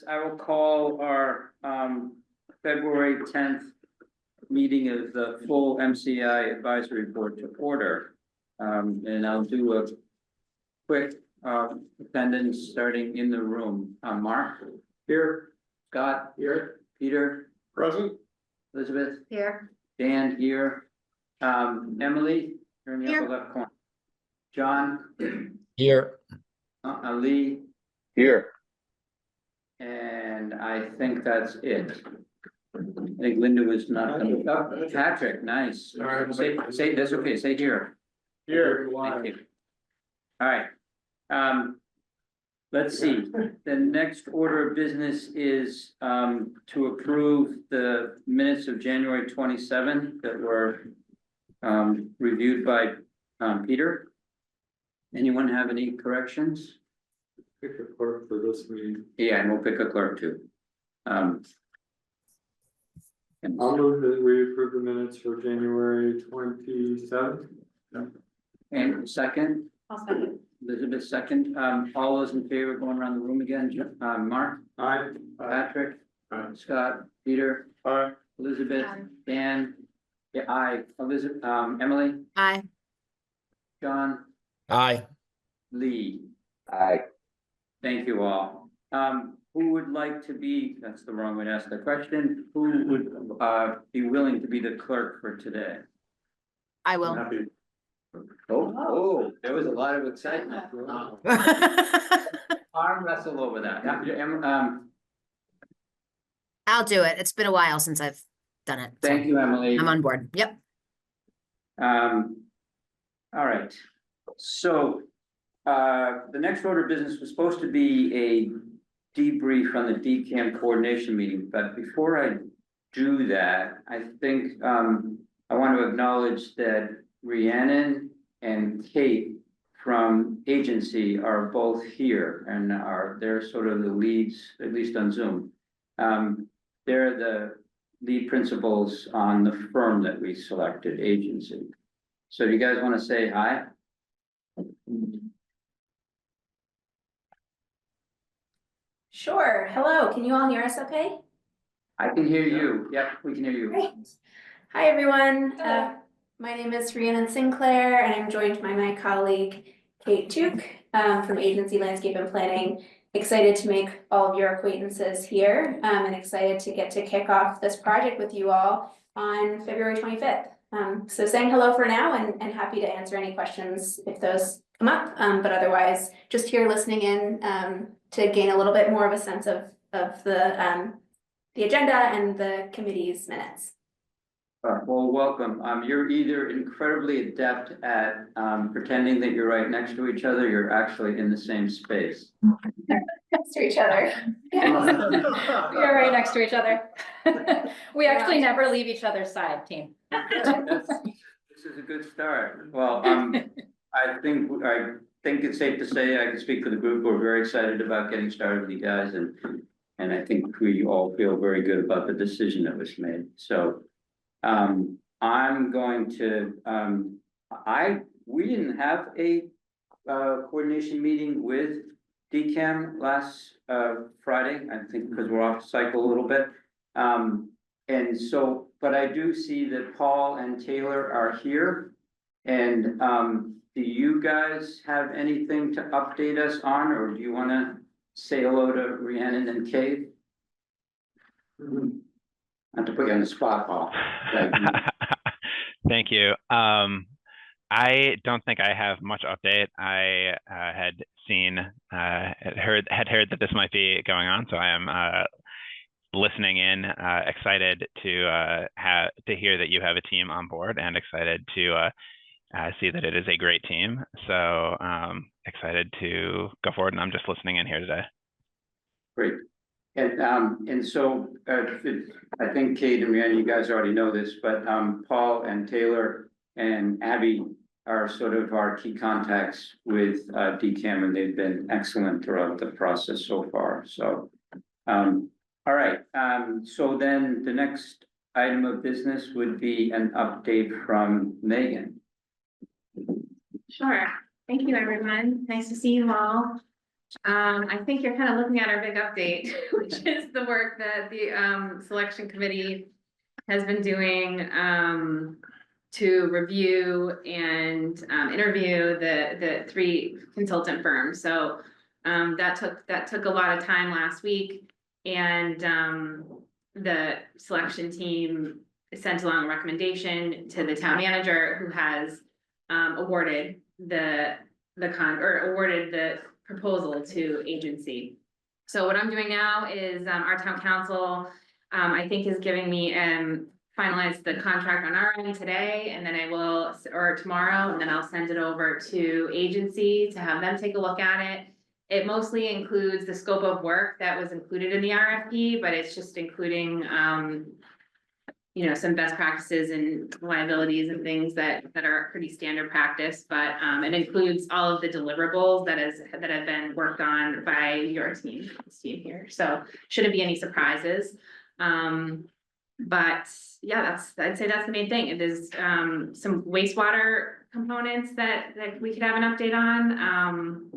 I will call our February 10th meeting of the full MCI advisory board to order. And I'll do a quick attendance starting in the room. Mark? Here. Scott? Here. Peter? Present. Elizabeth? Here. Dan here. Emily? You're in the upper left corner. John? Here. Ali? Here. And I think that's it. I think Linda was not. Patrick, nice. All right. Say, that's okay, say here. Here. Thank you. All right. Let's see, the next order of business is to approve the minutes of January 27th that were reviewed by Peter. Anyone have any corrections? Pick a clerk for this meeting. Yeah, and we'll pick a clerk too. I'll move that we approve the minutes for January 27th. And second, I'll second. Elizabeth second, all those in favor going around the room again, Mark, Aye. Patrick, Aye. Scott, Peter, Aye. Elizabeth, Aye. Dan, yeah, aye, Elizabeth, Emily, Aye. John, Aye. Lee. Aye. Thank you all. Who would like to be, that's the wrong way to ask the question, who would be willing to be the clerk for today? I will. Happy. Oh, there was a lot of excitement. Arm wrestle over that. I'll do it. It's been a while since I've done it. so Thank you, Emily. I'm on board. Yep. All right, so the next order of business was supposed to be a debrief on the DCAM coordination meeting, but before I do that, I think I want to acknowledge that Rhiannon and Kate from agency are both here and they're sort of the leads, at least on Zoom. They're the lead principals on the firm that we selected, agency. So do you guys want to say hi? Sure. Hello. Can you all hear us okay? I can hear you. Yep, we can hear you. Great. Hi, everyone. My name is Rhiannon Sinclair, and I'm joined by my colleague, Kate Tuke, from Agency Landscape and Planning. Excited to make all of your acquaintances here, and excited to get to kick off this project with you all on February 25th. So saying hello for now and happy to answer any questions if those come up, but otherwise just here listening in to gain a little bit more of a sense of the agenda and the committee's minutes. Well, welcome. You're either incredibly adept at pretending that you're right next to each other, you're actually in the same space. Next to each other. Yeah. We are right next to each other. We actually never leave each other's side, team. This is a good start. Well, I think it's safe to say, I can speak for the group, we're very excited about getting started with you guys, and I think we all feel very good about the decision that was made. So I'm going to, we didn't have a coordination meeting with DCAM last Friday, I think, because we're off cycle a little bit. And so, but I do see that Paul and Taylor are here. And do you guys have anything to update us on, or do you want to say hello to Rhiannon and Kate? Not to put you on the spot, Paul. Thank you. I don't think I have much update. I had heard that this might be going on, so I am listening in, excited to hear that you have a team on board, and excited to see that it is a great team. So excited to go forward, and I'm just listening in here today. Great. And so I think Kate and Rhiannon, you guys already know this, but Paul and Taylor and Abby are sort of our key contacts with DCAM, and they've been excellent throughout the process so far. So, all right. So then the next item of business would be an update from Megan. Sure. Thank you, everyone. Nice to see you all. I think you're kind of looking at our big update, which is the work that the selection committee has been doing to review and interview the 3 consultant firms. So that took a lot of time last week, and the selection team sent along a recommendation to the town manager, who has awarded the proposal to agency. So what I'm doing now is our town council, I think, is giving me finalize the contract on our end today, and then I will, or tomorrow, and then I'll send it over to agency to have them take a look at it. It mostly includes the scope of work that was included in the RFP, but it's just including you know, some best practices and liabilities and things that are pretty standard practice, but it includes all of the deliverables that have been worked on by your team, this team here. So shouldn't be any surprises. But yeah, I'd say that's the main thing. There's some wastewater components that we could have an update on.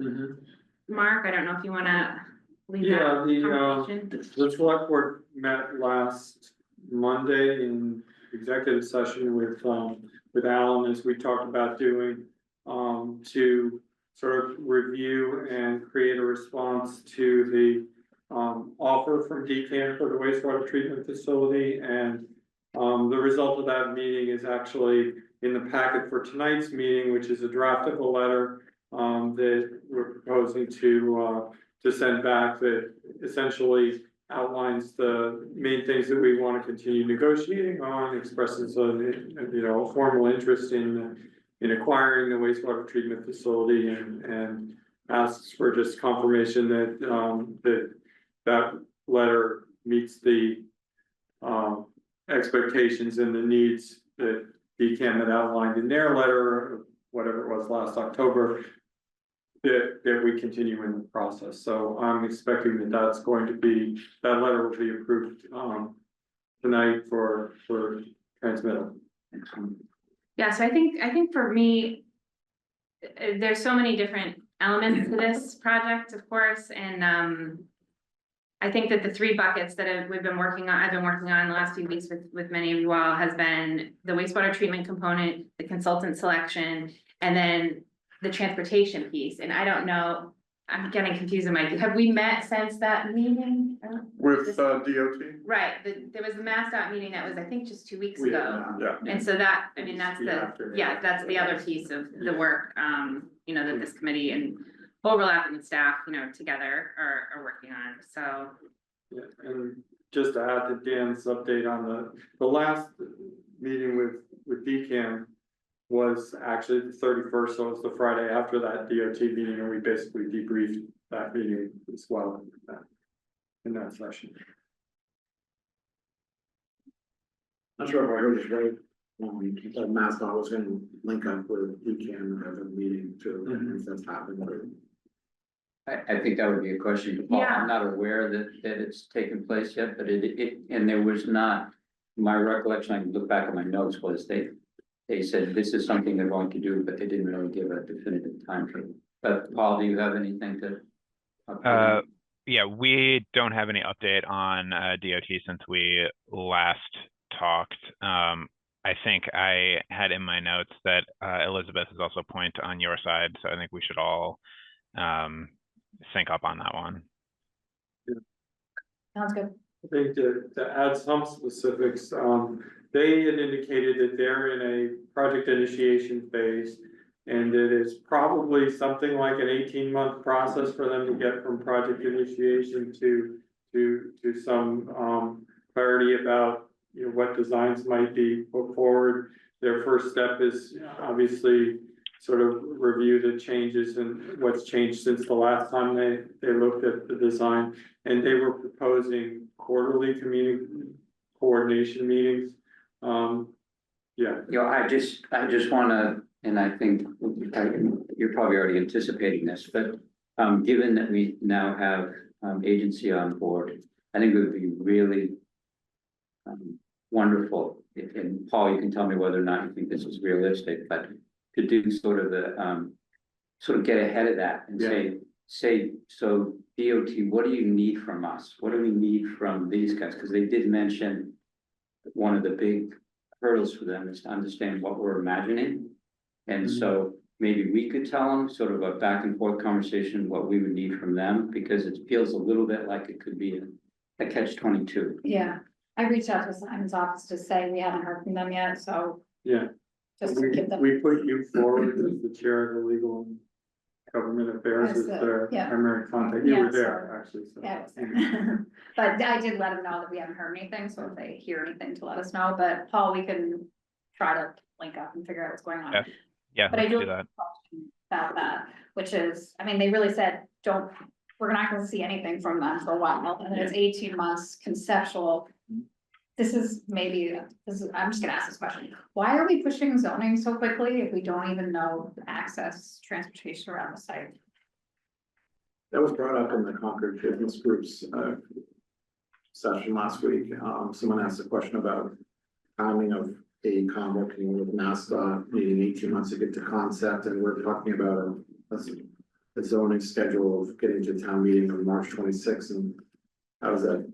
Mark, I don't know if you want to lead Yeah, that conversation. the select board met last Monday in executive session with Alan, as we talked about doing, to sort of review and create a response to the offer from DCAM for the wastewater treatment facility. And the result of that meeting is actually in the packet for tonight's meeting, which is a draft of a letter that we're proposing to send back, that essentially outlines the main things that we want to continue negotiating on, expresses a formal interest in acquiring the wastewater treatment facility, and asks for just confirmation that that letter meets the expectations and the needs that DCAM had outlined in their letter, whatever it was last October, that we continue in the process. So I'm expecting that that letter will be approved tonight for transmittal. Yeah, so I think for me, there's so many different elements to this project, of course, and I think that the 3 buckets that I've been working on the last few weeks with many of you all, has been the wastewater treatment component, the consultant selection, and then the transportation piece. And I don't know, I'm getting confused in have we met since that meeting? With DOT? Right, there was the MassDOT meeting that was, I think, just 2 weeks We have ago. not, yeah. And so that, I mean, that's that's the other piece of the work, you know, that this committee and overlapping the staff, you know, together are working on, so. Yeah, and just to add to Dan's update on the last meeting with DCAM was actually the 31st, so it's the Friday after that DOT meeting, and we basically debriefed that meeting as well in that session. Not sure if I heard this right. MassDOT was going to link up with DCAM and have a meeting too, if that's happened. I think that would be a question. Paul, Yeah. I'm not aware that it's taken place yet, but and there was not, my recollection, I can look back at my notes, was they said this is something they're going to do, but they didn't really give a definitive time frame. But Paul, do you have anything to? Yeah, we don't have any update on DOT since we last talked. I think I had in my notes that Elizabeth is also a point on your side, so I think we should all sync up on that one. Sounds good. I think to add some specifics, they had indicated that they're in a project initiation phase, and it is probably something like an 18-month process for them to get from project initiation to some clarity about what designs might be put forward. Their first step is obviously sort of review the changes and what's changed since the last time they looked at the design, and they were proposing quarterly coordination meetings. I just want to, and I think you're probably already anticipating this, but given that we now have agency on board, I think it would be really wonderful. And Paul, you can tell me whether or not you think this is realistic, but to do sort of get ahead of that and say, say, so DOT, what do you need from us? What do we need from these guys? Because they did mention one of the big hurdles for them is to understand what we're imagining. And so maybe we could tell them sort of a back and forth conversation, what we would need from them, because it feels a little bit like it could be a catch-22. Yeah, I reached out to Simon's office to say we haven't heard from them yet, so Yeah. just to give them. We put you forward as the chair of the legal and government affairs As as the- their yeah. primary contact. You were Yeah, there, so- actually, so. Yeah, I was there. But I did let them know that we haven't heard anything, so if they hear anything to let us know, but Paul, we can try to link up and figure out what's going on. Yeah. Yeah, But I let's do do have that. a question about that, which is, I mean, they really said, we're not gonna see anything from them for a while, and then it's 18 months conceptual. This is maybe, I'm just gonna ask this question, why are we pushing zoning so quickly if we don't even know access, transportation around the site? That was brought up in the Concord Business Group's session last week. Someone asked a question about timing of AECom working with NASA, needing 18 months to get to concept, and we're talking about a zoning schedule of getting to town meeting on March 26th, and how is that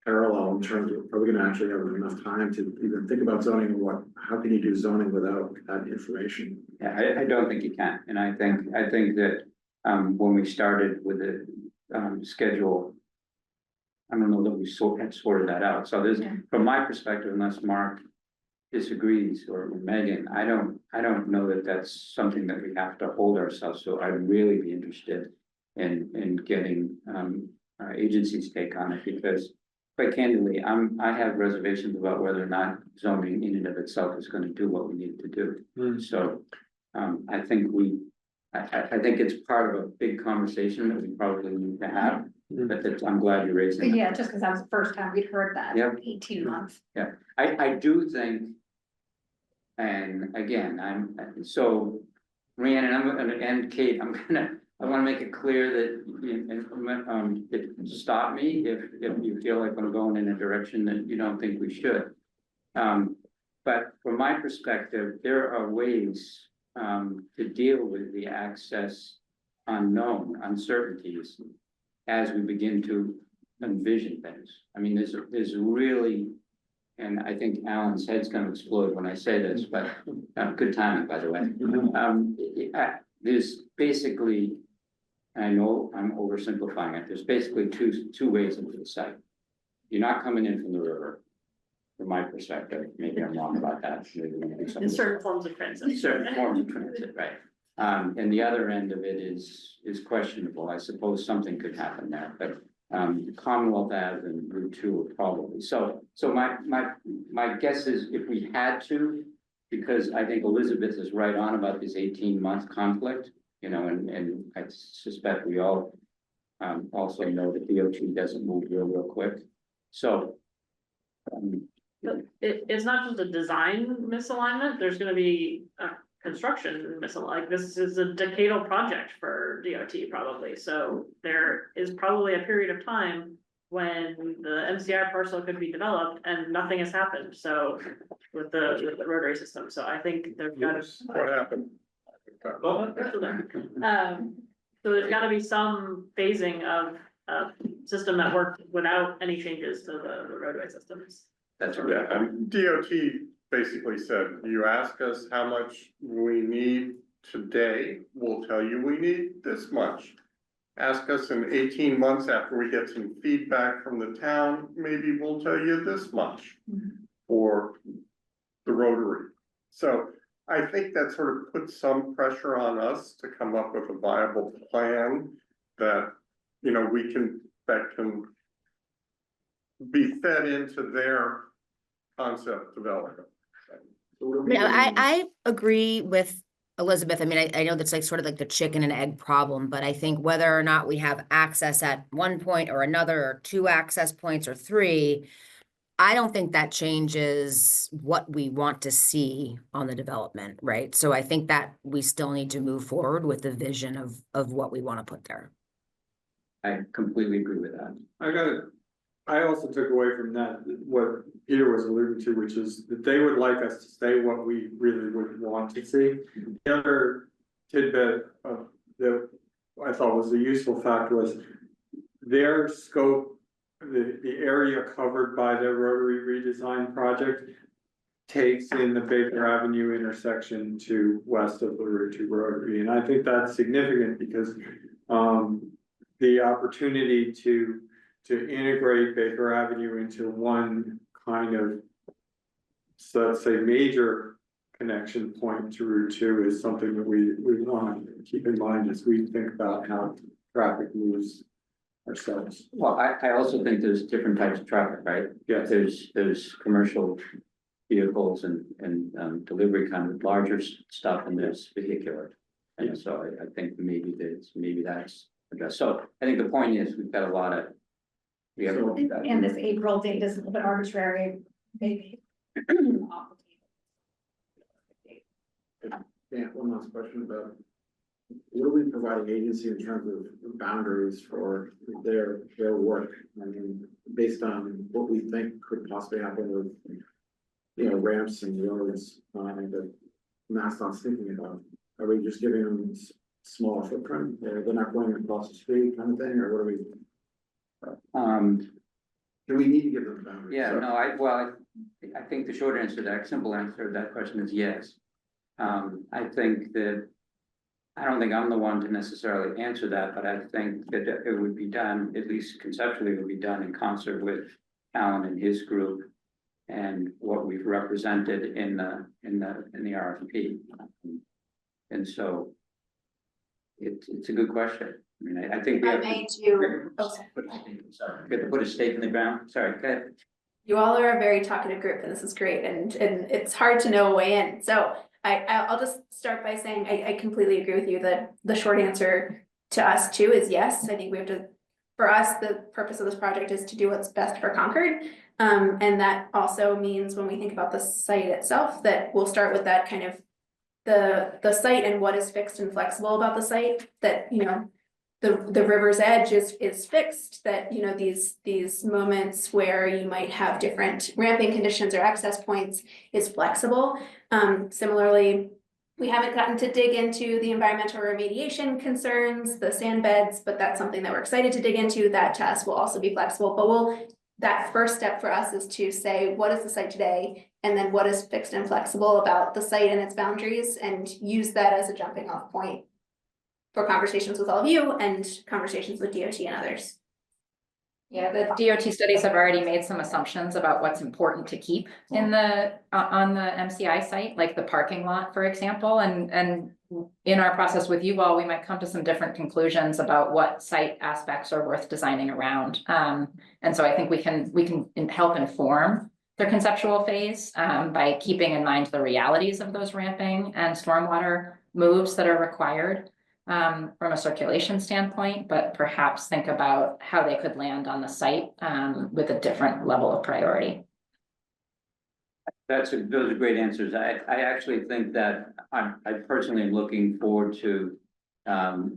parallel in terms of, are we gonna actually have enough time to even think about zoning, and how can you do zoning without that information? Yeah, I don't think you can, and I think that, when we started with the, schedule. I don't know that we had sorted that out, so there's, Yeah. from my perspective, unless Mark disagrees or Megan, I don't know that that's something that we have to hold ourselves, so I'd really be interested in getting, our agency's take on it, because quite candidly, I have reservations about whether or not zoning in and of itself is gonna do what we need to do. So, I think I think it's part of a big conversation that we probably need to have, but I'm glad you're raising it. Yeah, just because that was the first time we'd heard that, Yep. 18 months. I do think. And again, so, Rhiannon, and Kate, I wanna make it clear that, stop me if you feel like I'm going in a direction that you don't think we should. But from my perspective, there are ways, to deal with the access uncertainties as we begin to envision things. I mean, there's really, and I think Alan's head's gonna explode when I say this, but, good timing, by the way. There's basically, I know I'm oversimplifying it, there's basically two ways into the site. You're not coming in from the river, from my perspective, maybe I'm wrong about that. Maybe we can do something. In certain forms of transit. Certain forms of transit, right. And the other end of it is questionable. I suppose something could happen there, but Commonwealth Ave and Route 2 are probably. So my guess is if we had to, because I think Elizabeth is right on about this 18-month conflict, you know, and I suspect we all also know that DOT doesn't move real quick. So But it's not just a design misalignment, there's gonna be a construction like this is a decadal project for DOT probably, so there is probably a period of time when the MCI parcel could be developed and nothing has happened, so with the rotary system, so I think there's gotta. What happened? Well, so there's gotta be some phasing of a system that worked without any changes to the roadway systems. that's Yeah, right. DOT basically said, you ask us how much we need today, we'll tell you we need this much. Ask us in 18 months after we get some feedback from the town, maybe we'll tell you this much for the rotary. So I think that sort of puts some pressure on us to come up with a viable plan that, you know, that can be fed into their concept development. No, I agree with Elizabeth. I mean, I know that's like sort of like the chicken and egg problem, but I think whether or not we have access at one point or another, or 2 access points or 3, I don't think that changes what we want to see on the development, right? So I think that we still need to move forward with the vision of what we want to put there. I completely agree with that. I also took away from that what Peter was alluding to, which is that they would like us to say what we really would want to see. The other tidbit that I thought was a useful fact was their scope, the area covered by their rotary redesign project takes in the Baker Avenue intersection to west of the Route 2 rotary, and I think that's significant because the opportunity to integrate Baker Avenue into one kind of, so let's say, major connection point to Route 2 is something that we want to keep in mind as we think about how traffic moves ourselves. Well, I also think there's different types of traffic, right? Yes. There's commercial vehicles and delivery kind of larger stuff, and there's vehicular. And so I think maybe that's addressed. So I think the point is, we've got a lot of. We have. And this April date is a little bit arbitrary, maybe. Yeah, one last question about what are we providing agency in terms of boundaries for their work? I mean, based on what we think could possibly happen with, you know, ramps and roads, that MassDOT's thinking about. Are we just giving them smaller footprint? They're not going across the street kind of thing, or what are we? Do we need to give them boundaries? Yeah, no, I think the short answer to that, simple answer to that question is yes. I think that, I don't think I'm the one to necessarily answer that, but I think that it would be done, at least conceptually, it would be done in concert with Alan and his group and what we've represented in the RFP. And so it's a good question. I mean, I think we I have. may too. Sorry, we have to put a stake in the ground. Sorry, go ahead. You all are a very talkative group, and this is great, and it's hard to know a way in. So I'll just start by saying I completely agree with you that the short answer to us too is yes. I think we have to, for us, the purpose of this project is to do what's best for Concord. And that also means when we think about the site itself, that we'll start with that kind of the site and what is fixed and flexible about the site, that, you know, the river's edge is fixed, that, you know, these moments where you might have different ramping conditions or access points is flexible. Similarly, we haven't gotten to dig into the environmental remediation concerns, the sand beds, but that's something that we're excited to dig into. That to us will also be flexible, but that first step for us is to say, what is the site today? And then what is fixed and flexible about the site and its boundaries, and use that as a jumping off point for conversations with all of you and conversations with DOT and others. Yeah, the DOT studies have already made some assumptions about what's important to keep in the on the MCI site, like the parking lot, for example, and in our process with you all, we might come to some different conclusions about what site aspects are worth designing around. And so I think we can help inform their conceptual phase by keeping in mind the realities of those ramping and stormwater moves that are required from a circulation standpoint, but perhaps think about how they could land on the site with a different level of priority. Those are great answers. I actually think that I personally am looking forward to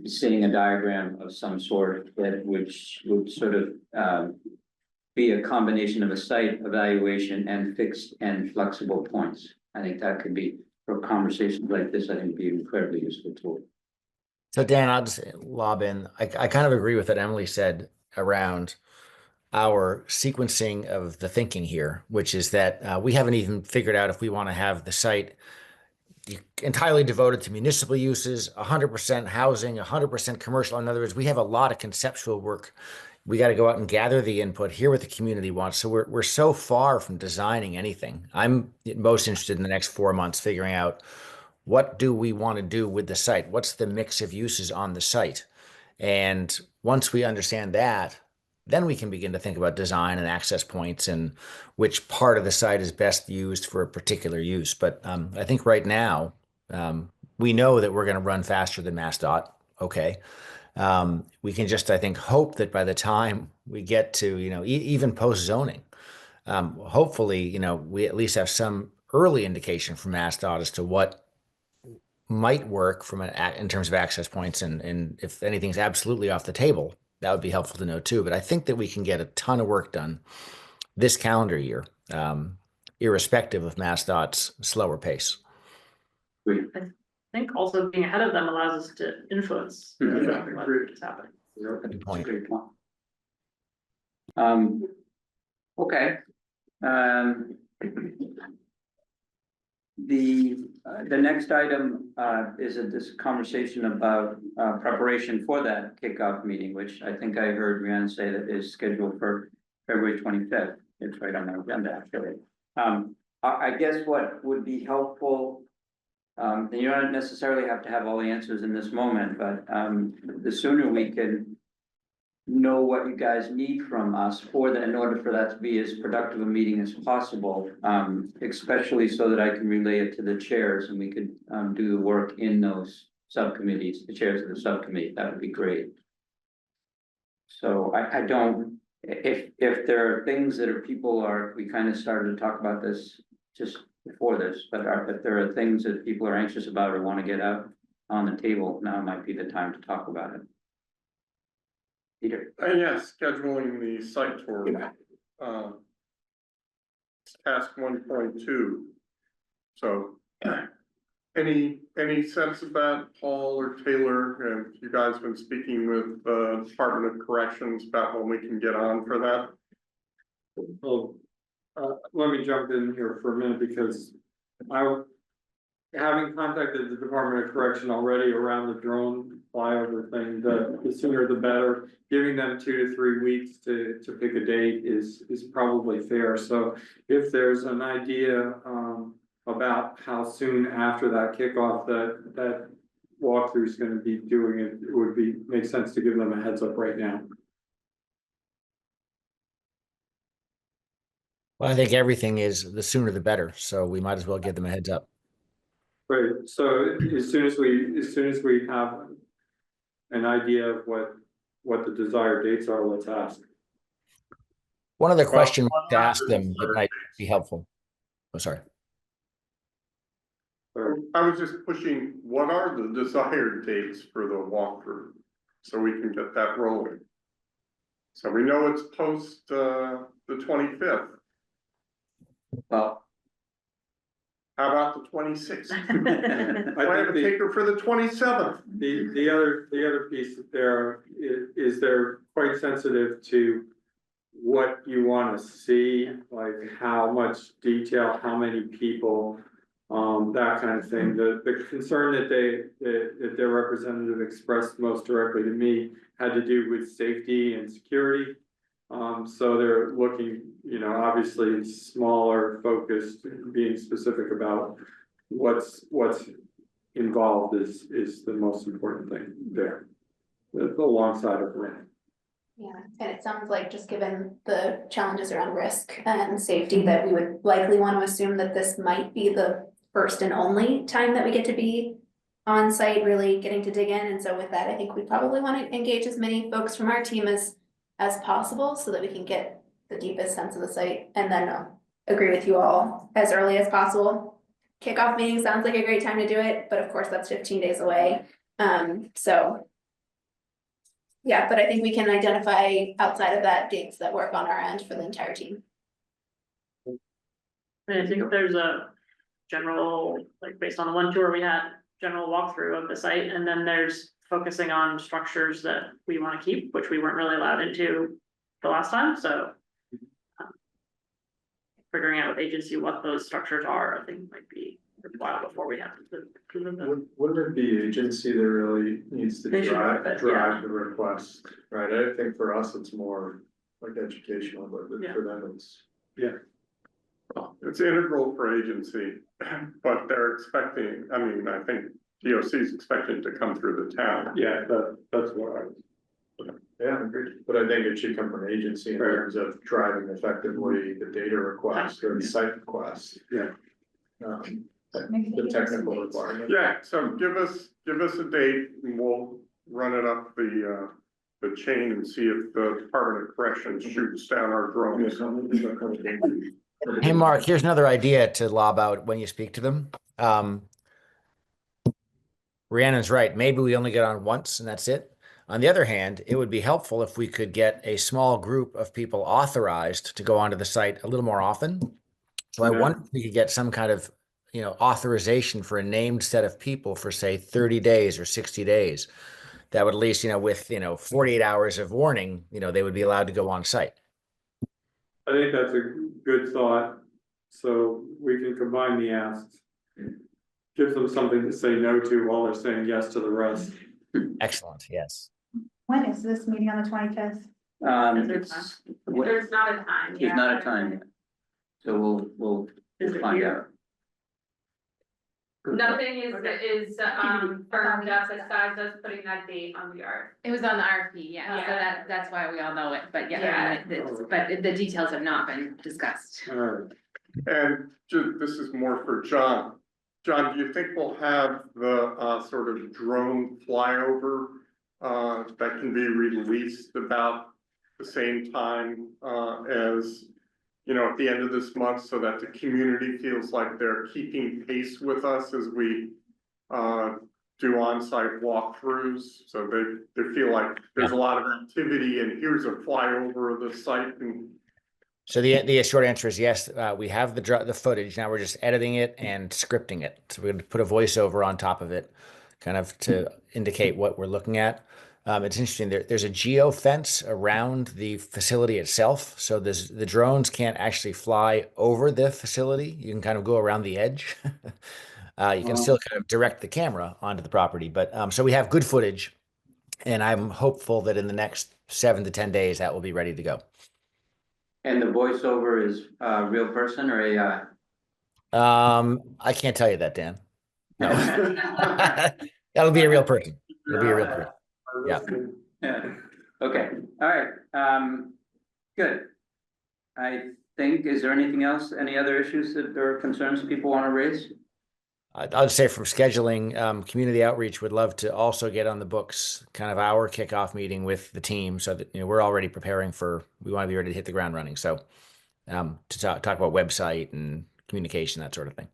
seeing a diagram of some sort that which would sort of be a combination of a site evaluation and fixed and flexible points. I think that could be, for conversations like this, I think be an incredibly useful tool. So Dan, I'll just lob in. I kind of agree with what Emily said around our sequencing of the thinking here, which is that we haven't even figured out if we want to have the site entirely devoted to municipal uses, 100% housing, 100% commercial. In other words, we have a lot of conceptual work. We got to go out and gather the input, hear what the community wants. So we're so far from designing anything. I'm most interested in the next 4 months figuring out, what do we want to do with the site? What's the mix of uses on the site? And once we understand that, then we can begin to think about design and access points and which part of the site is best used for a particular use. But I think right now, we know that we're going to run faster than MassDOT. Okay. We can just, I think, hope that by the time we get to, even post zoning, hopefully, we at least have some early indication from MassDOT as to what might work in terms of access points, and if anything's absolutely off the table, that would be helpful to know too. But I think that we can get a ton of work done this calendar year, irrespective of MassDOT's slower pace. Great. think also being ahead of them allows us to influence Mhm. what's happening. Good point. Great point. Okay. The next item, is this conversation about, preparation for that kickoff meeting, which I think I heard Rhiannon say that is scheduled for February 25th. It's right on my agenda, actually. I guess what would be helpful, and you don't necessarily have to have all the answers in this moment, but, the sooner we can know what you guys need from us for that, in order for that to be as productive a meeting as possible. Especially so that I can relay it to the chairs and we could, do the work in those subcommittees, the chairs of the subcommittee, that would be great. So I don't, if there are things that we kind of started to talk about this just before this, but if there are things that people are anxious about or want to get out on the table, now might be the time to talk about it. Peter? Yes, scheduling the site tour. Task 1.2. So, any sense of that, Paul or Taylor? Have you guys been speaking with the Department of Corrections about when we can get on for that? Well, let me jump in here for a minute because having contacted the Department of Correction already around the drone flyover thing, the sooner the better. Giving them 2 to 3 weeks to pick a date is probably fair. So if there's an idea about how soon after that kickoff that walkthrough is going to be doing it, it would make sense to give them a heads up right now. Well, I think everything is the sooner the better, so we might as well give them a heads up. Right, so as soon as we have an idea of what the desired dates are, let's ask. One other question Well, to ask them that might be helpful. Oh, sorry. I was just pushing, what are the desired dates for the walkthrough? So we can get that rolling. So we know it's post the 25th. Well, How about the 26th? I I have a think taker for the 27th. the other piece there is they're quite sensitive to what you want to see, like how much detail, how many people, that kind of thing. The concern that their representative expressed most directly to me had to do with safety and security. So they're looking, obviously smaller, focused, being specific about what's involved is the most important thing there. Alongside of rent. Yeah, and it sounds like just given the challenges around risk and safety that we would likely want to assume that this might be the first and only time that we get to be on site, really getting to dig in. And so with that, I think we probably want to engage as many folks from our team as possible so that we can get the deepest sense of the site and then agree with you all as early as possible. Kickoff meeting sounds like a great time to do it, but of course that's 15 days away. So yeah, but I think we can identify outside of that dates that work on our end for the entire team. And I think if there's a general, like based on the one tour we had, general walkthrough of the site, and then there's focusing on structures that we want to keep, which we weren't really allowed into the last time, so. Figuring out with agency what those structures are, I think might be a while before we have to. Wouldn't it be agency that really needs to They should drive it, drive the request, right? I think for us, it's more like educational, but Yeah. for them, it's. Well, it's integral for agency, but they're expecting, I think DOC is expecting to come through the town. Yeah, that's what I was. Yeah, agreed, but I think it should come from agency in terms of driving effectively the data request or the site request. Yeah. The technical requirement. Yeah, so give us a date and we'll run it up the chain and see if the Department of Corrections shoots down our drones. Hey, Mark, here's another idea to lob out when you speak to them. Rhiannon's right. Maybe we only get on once and that's it. On the other hand, it would be helpful if we could get a small group of people authorized to go onto the site a little more often. So I wonder if we could get some kind of, authorization for a named set of people for say 30 days or 60 days, that would at least, with, 48 hours of warning, they would be allowed to go on site. I think that's a good thought, so we can combine the asks. Gives them something to say no to while they're saying yes to the rest. Excellent. Yes. When is this meeting on the 25th? It's, There's not a time. there's not a time yet. So we'll Is it find here? out. Nothing is firmed up besides us putting that date on the RFP. It was on the RFP, yeah, so that's why we all know it, but yeah, I mean, but the details have not been discussed. And this is more for John. John, do you think we'll have the sort of drone flyover that can be released about the same time as, at the end of this month, so that the community feels like they're keeping pace with us as we do on-site walkthroughs, so they feel like there's a lot of activity and here's a flyover of the site and. So the short answer is yes. We have the footage. Now we're just editing it and scripting it. So we're going to put a voiceover on top of it, kind of to indicate what we're looking at. It's interesting. There's a geo fence around the facility itself, so the drones can't actually fly over the facility. You can kind of go around the edge. You can still kind of direct the camera onto the property, but so we have good footage, and I'm hopeful that in the next 7 to 10 days that will be ready to go. And the voiceover is a real person or AI? I can't tell you that, Dan. No. That'll be a real person. It'll be a real person. Yeah. Yeah. Okay. All right. Good. I think, is there anything else, any other issues that or concerns people want to raise? I'd say from scheduling, community outreach would love to also get on the books kind of our kickoff meeting with the team so that, we're already preparing we want to be ready to hit the ground running. So to talk about website and communication, that sort of thing.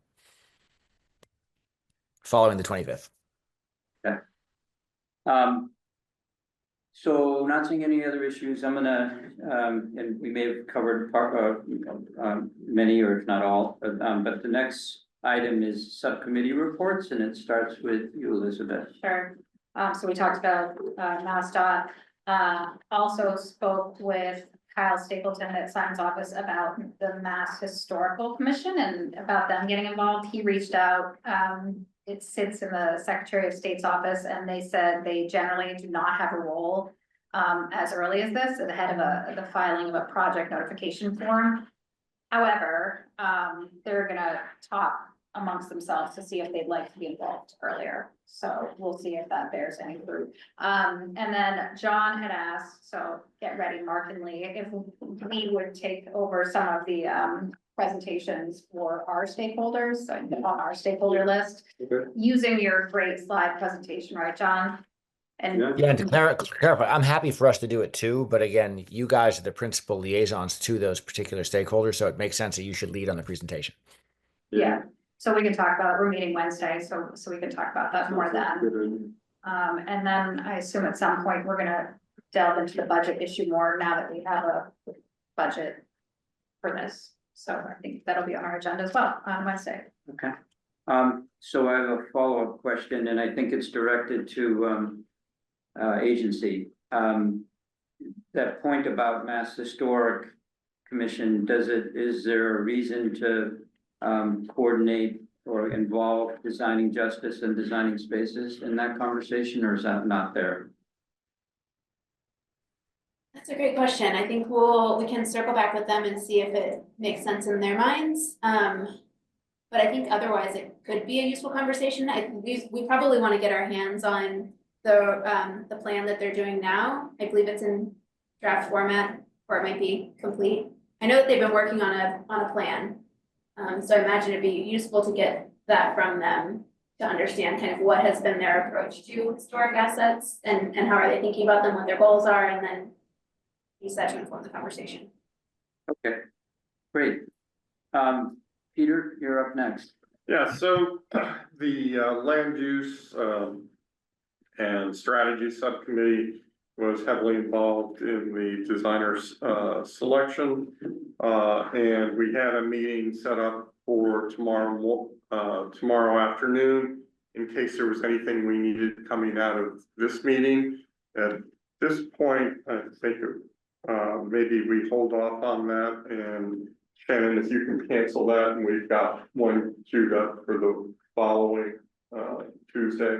Following the 25th. Okay. So not seeing any other issues, I'm gonna, and we may have covered many or if not all, but the next item is subcommittee reports, and it starts with you, Elizabeth. Sure. So we talked about MassDOT. Also spoke with Kyle Stapleton at Simon's office about the Mass Historical Commission and about them getting involved. He reached out. It sits in the Secretary of State's office, and they said they generally do not have a role as early as this, ahead of the filing of a project notification form. However, they're gonna talk amongst themselves to see if they'd like to be involved earlier. So we'll see if that bears any fruit. And then John had asked, so get ready, Mark and Lee, if we would take over some of the presentations for our stakeholders, so on our stakeholder list, using your great slide presentation, right, John? And and to clarify, I'm happy for us to do it too, but again, you guys are the principal liaisons to those particular stakeholders, so it makes sense that you should lead on the presentation. yeah, so we can talk about, we're meeting Wednesday, so we can talk about that more then. And then I assume at some point, we're gonna delve into the budget issue more now that we have a budget for this. So I think that'll be on our agenda as well on Wednesday. Okay. So I have a follow-up question, and I think it's directed to agency. That point about Mass Historic Commission, is there a reason to coordinate or involve designing justice and designing spaces in that conversation, or is that not there? That's a great question. I think we can circle back with them and see if it makes sense in their minds. But I think otherwise it could be a useful conversation. We probably want to get our hands on the plan that they're doing now. I believe it's in draft format, or it might be complete. I know that they've been working on a plan. So I imagine it'd be useful to get that from them to understand kind of what has been their approach to historic assets and how are they thinking about them, what their goals are, and then use that to inform the conversation. Okay, great. Peter, you're up next. Yeah, so the land use and strategy subcommittee was heavily involved in the designer's selection. And we had a meeting set up for tomorrow afternoon in case there was anything we needed coming out of this meeting. At this point, I think maybe we hold off on that, and Shannon, if you can cancel that, and we've got one queued up for the following Tuesday.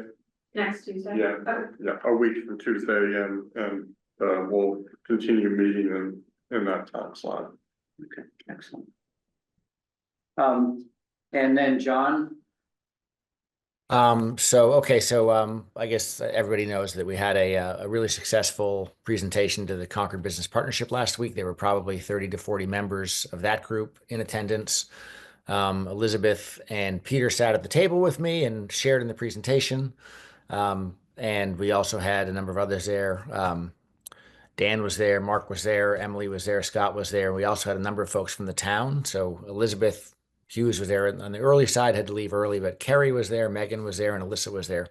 Next Tuesday. Yeah, yeah, a week from Tuesday, and we'll continue meeting in that time slot. Okay, excellent. And then John, So I guess everybody knows that we had a really successful presentation to the Concord Business Partnership last week. There were probably 30 to 40 members of that group in attendance. Elizabeth and Peter sat at the table with me and shared in the presentation. And we also had a number of others there. Dan was there, Mark was there, Emily was there, Scott was there. We also had a number of folks from the town. So Elizabeth Hughes was there on the early side, had to leave early, but Kerry was there, Megan was there, and Alyssa was there.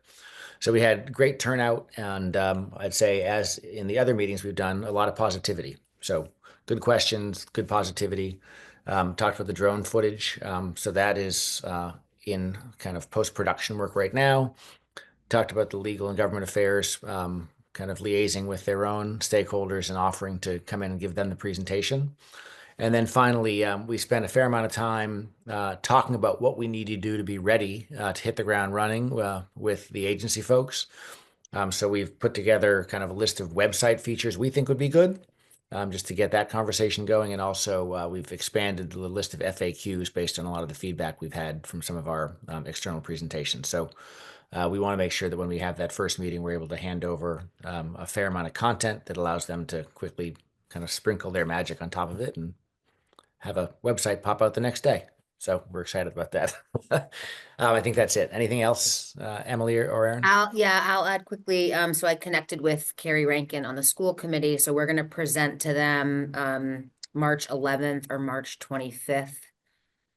So we had great turnout, and I'd say, as in the other meetings we've done, a lot of positivity. So good questions, good positivity. Talked about the drone footage. So that is in kind of post-production work right now. Talked about the legal and government affairs, kind of liaising with their own stakeholders and offering to come in and give them the presentation. And then finally, we spent a fair amount of time talking about what we need to do to be ready to hit the ground running with the agency folks. So we've put together kind of a list of website features we think would be good, just to get that conversation going. And also we've expanded the list of FAQs based on a lot of the feedback we've had from some of our external presentations. So we want to make sure that when we have that first meeting, we're able to hand over a fair amount of content that allows them to quickly kind of sprinkle their magic on top of it and have a website pop out the next day. So we're excited about that. I think that's it. Anything else, Emily or Aaron? I'll add quickly. So I connected with Carrie Rankin on the school committee. So we're going to present to them March 11th or March 25th,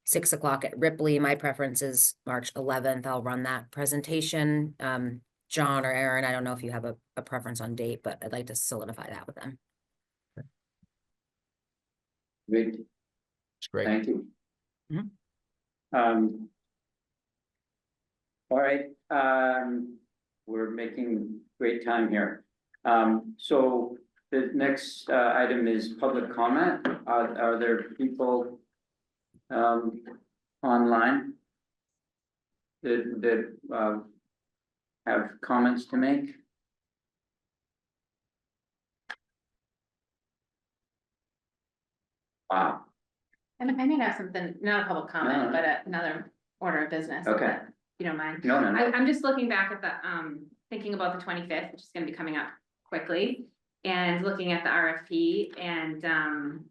6 o'clock at Ripley. My preference is March 11th. I'll run that presentation. John or Aaron, I don't know if you have a preference on date, but I'd like to solidify that with them. great, It's great. thank you. Mhm. All right, we're making great time here. So the next item is public comment. Are there people online that have comments to make? Wow, And I may have something, not a public comment, No. but another order of business. Okay. if you don't mind. no, I'm just looking back at the, thinking about the 25th, which is gonna be coming up quickly, and looking at the RFP, and,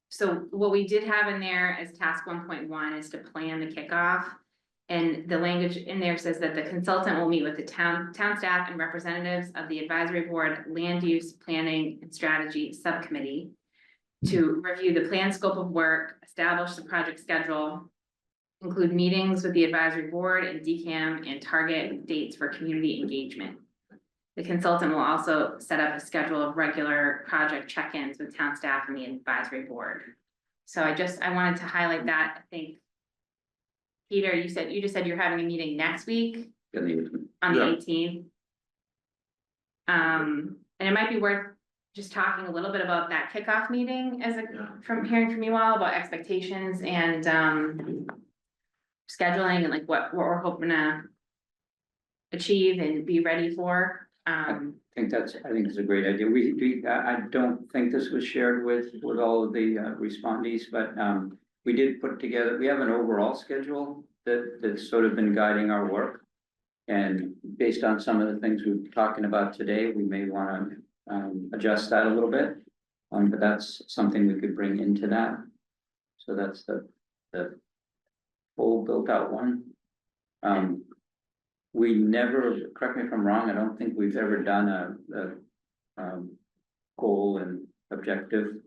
so what we did have in there as task 1.1 is to plan the kickoff. And the language in there says that the consultant will meet with the town staff and representatives of the advisory board, land use, planning and strategy subcommittee to review the planned scope of work, establish the project schedule, include meetings with the advisory board and DCAM, and target dates for community engagement. The consultant will also set up a schedule of regular project check-ins with town staff and the advisory board. So I wanted to highlight that. I think, Peter, you just said you're having a meeting next week on the Yeah. 18th. And it might be worth just talking a little bit about that kickoff meeting from hearing from you all about expectations and scheduling and like what we're hoping to achieve and be ready for. I think it's a great idea. I don't think this was shared with all of the respondees, but we did put together, we have an overall schedule that's sort of been guiding our work. And based on some of the things we've been talking about today, we may want to adjust that a little bit. But that's something we could bring into that. So that's the full built out one. We never, correct me if I'm wrong, I don't think we've ever done a goal and objective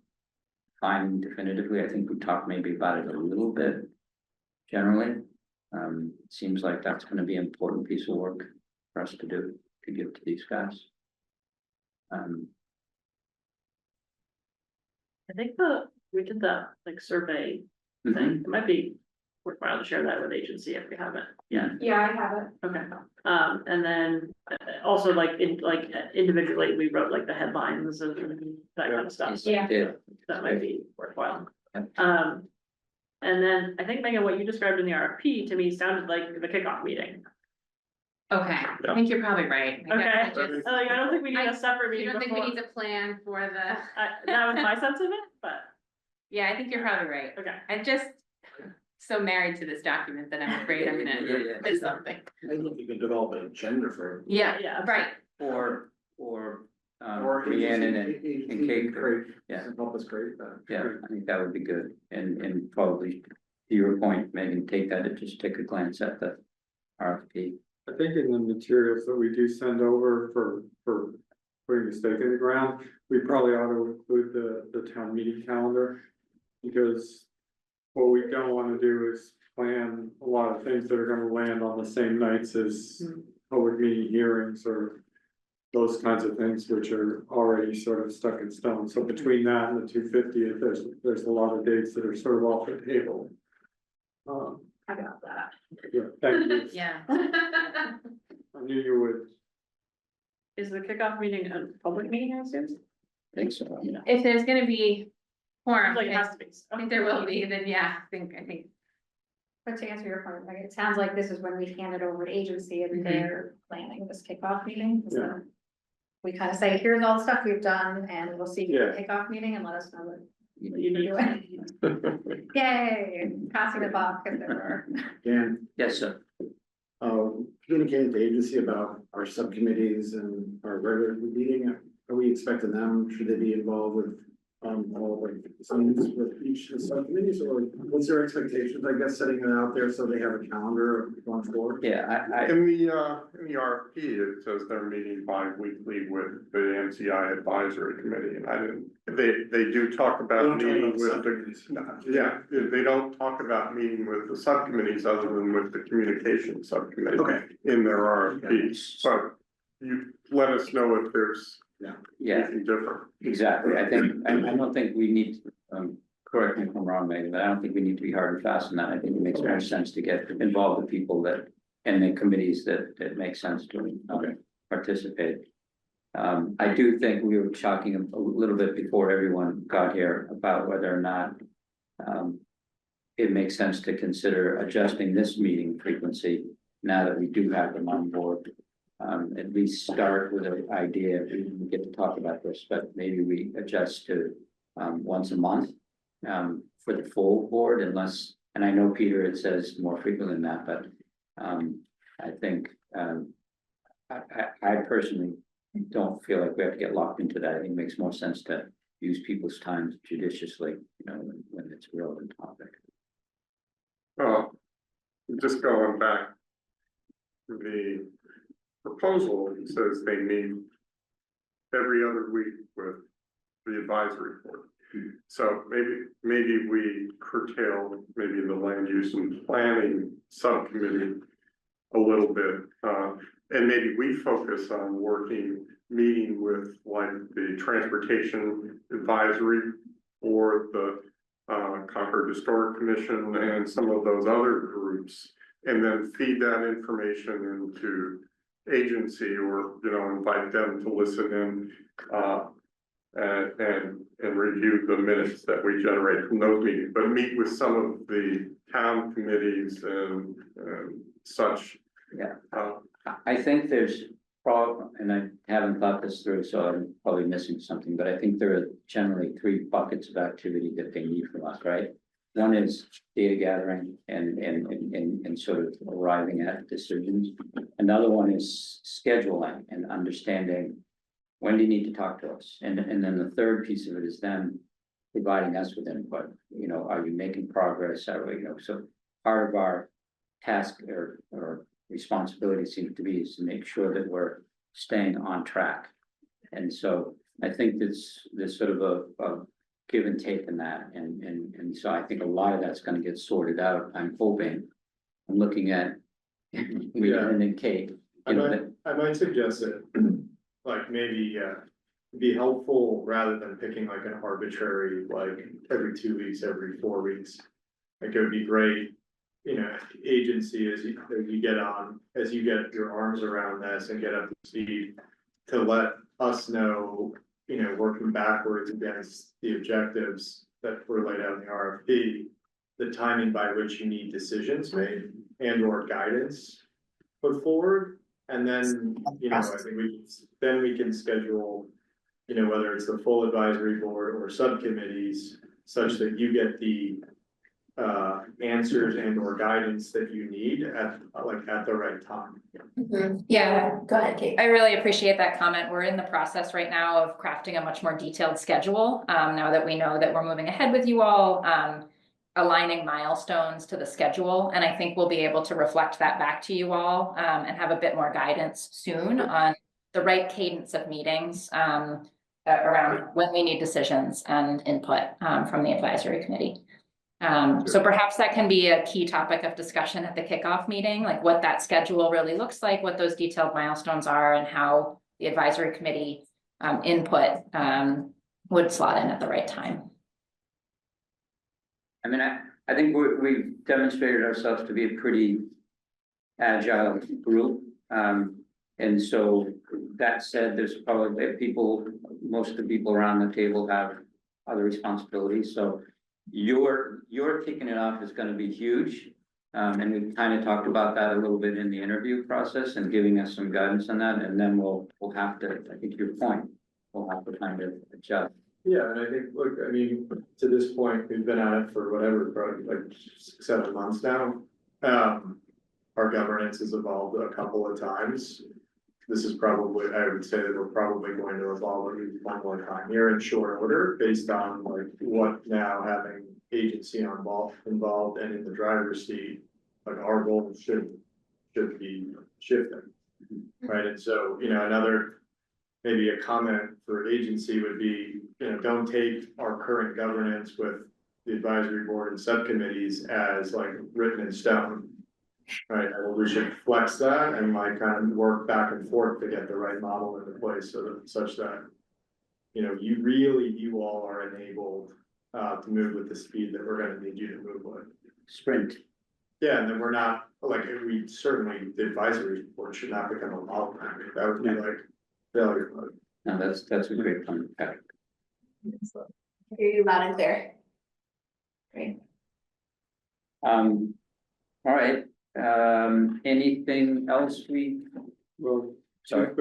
defined definitively. I think we talked maybe about it a little bit generally. Seems like that's going to be an important piece of work for us to do, to give to these guys. I think we did that like survey Mhm. thing, it might be worthwhile to share that with agency if we haven't yet. Yeah, I have it. Okay, and then also like individually, we wrote like the headlines and that kind of stuff. So Yeah. that might be worthwhile. Yep. And then I think Megan, what you described in the RFP to me sounded like the kickoff meeting. Okay, I think you're probably right. I guess I Okay, just- I don't think we need a separate You meeting don't think we before. need to plan for the, That was my sense of it, but, yeah, I think you're probably right. okay. I'm just so married to this document that I'm afraid I'm Yeah. gonna miss something. Maybe you could develop an agenda for. Yeah, right. Or agency- Rhiannon agency and Kate can create- yeah. can help us create that. yeah, I think that would be good. And probably, to your point, Megan, take that and just take a glance at the RFP. I think in the materials that we do send over for putting the stake in the ground, we probably ought to include the town meeting calendar. Because what we don't wanna do is plan a lot of things that are gonna land on the same nights as public meeting hearings or those kinds of things, which are already sort of stuck in stone. So between that and the 250th, there's a lot of dates that are sort of off the table. I got that. Yeah, thank you. Yeah. I knew you would. Is the kickoff meeting a public meeting, I assume? I think so. If there's gonna be quorum, Like it has I to be. think there will be, then yeah, I think. But to answer your point, like, it sounds like this is when we hand it over to agency and they're planning this kickoff meeting. So Yeah. we kind of say, here's all the stuff we've done and we'll see you at the Yeah. kickoff meeting and let us know what You you're doing. Yay, passing the buck if there were. Dan, Yes, sir. communicating to agency about our subcommittees and our regular meeting, are we expecting them, should they be involved with? All like some with each of the subcommittees, or what's their expectations, I guess, setting it out there so they have a calendar of going forward? Yeah, I In the RFP, it says they're meeting bi-weekly with the MCI advisory committee, and I didn't, they do talk They about don't talk meeting about with the. subcommittees. Yeah, they don't talk about meeting with the subcommittees other than with the communication subcommittee. Okay. In their RFP, but you let us know if there's yeah, anything different. exactly. I don't think we need, correct me if I'm wrong, Megan, but I don't think we need to be hard and fast on that. I think it makes more sense to get involved with people that, and the committees that make sense to participate. I do think we were talking a little bit before everyone got here about whether or not it makes sense to consider adjusting this meeting frequency now that we do have them on board. At least start with an idea, we didn't get to talk about this, but maybe we adjust to once a month for the full board unless, and I know Peter, it says more frequent than that, but I think I personally don't feel like we have to get locked into that. I think it makes more sense to use people's time judiciously, you know, when it's a relevant topic. Well, just going back, the proposal says they meet every other week with the advisory board. So maybe we curtail maybe the land use and planning subcommittee a little bit. And maybe we focus on meeting with like the transportation advisory or the Concord Historic Commission and some of those other groups. And then feed that information into agency or, you know, invite them to listen in and review the minutes that we generate from those meetings, but meet with some of the town committees and such. Yeah. I think there's problem, and I haven't thought this through, so I'm probably missing something, but I think there are generally 3 buckets of activity that they need from us, right? One is data gathering and sort of arriving at decisions. Another one is scheduling and understanding when do you need to talk to us? And then the third piece of it is them providing us with input. You know, are you making progress? Are we, you know, so part of our task or responsibility seems to be is to make sure that we're staying on track. And so I think there's sort of a give and take in that. And so I think a lot of that's gonna get sorted out. I'm hoping, I'm looking at Rita and then Kate. I might suggest that, like maybe, be helpful rather than picking like an arbitrary, like every 2 weeks, every 4 weeks. Like it would be great, agency as you get on, as you get your arms around this and get up to speed. To let us know, working backwards against the objectives that were laid out in the RFP. The timing by which you need decisions made and or guidance put forward. And then, I think we can schedule, whether it's the full advisory board or subcommittees, such that you get the answers and or guidance that you need at the right time. Yeah, Go ahead, Kate. I really appreciate that comment. We're in the process right now of crafting a much more detailed schedule. Now that we know that we're moving ahead with you all, aligning milestones to the schedule. And I think we'll be able to reflect that back to you all, and have a bit more guidance soon on the right cadence of meetings, around when we need decisions and input, from the advisory committee. So perhaps that can be a key topic of discussion at the kickoff meeting, like what that schedule really looks like, what those detailed milestones are, and how the advisory committee input would slot in at the right time. I mean, I think we've demonstrated ourselves to be a pretty agile group. And so that said, there's probably most of the people around the table have other responsibilities. So your kicking it off is going to be huge. And we kind of talked about that a little bit in the interview process and giving us some guidance on that. And then we'll have to, I think your point, we'll have to kind of adjust. Yeah, and I think, look, I mean, to this point, we've been at it for whatever, probably like 7 months now. Our governance has evolved a couple of times. This is probably, I would say that we're probably going to evolve at least one more time here in short order, based on like what now having agency involved and in the driver's seat, like our role should be shifting. Right, and so, another, maybe a comment for agency would be, don't take our current governance with the advisory board and subcommittees as like written in stone. Right, we should flex that and like kind of work back and forth to get the right model into place, so that such that, you all are enabled to move with the speed that we're gonna need you to move with. Sprint. Yeah, and then we're not, like, we certainly, the advisory board should not become a bottleneck. That would be like failure mode. No, that's a great point, Patrick. Hear you loud and clear. Great. All right, anything else Well, Sorry.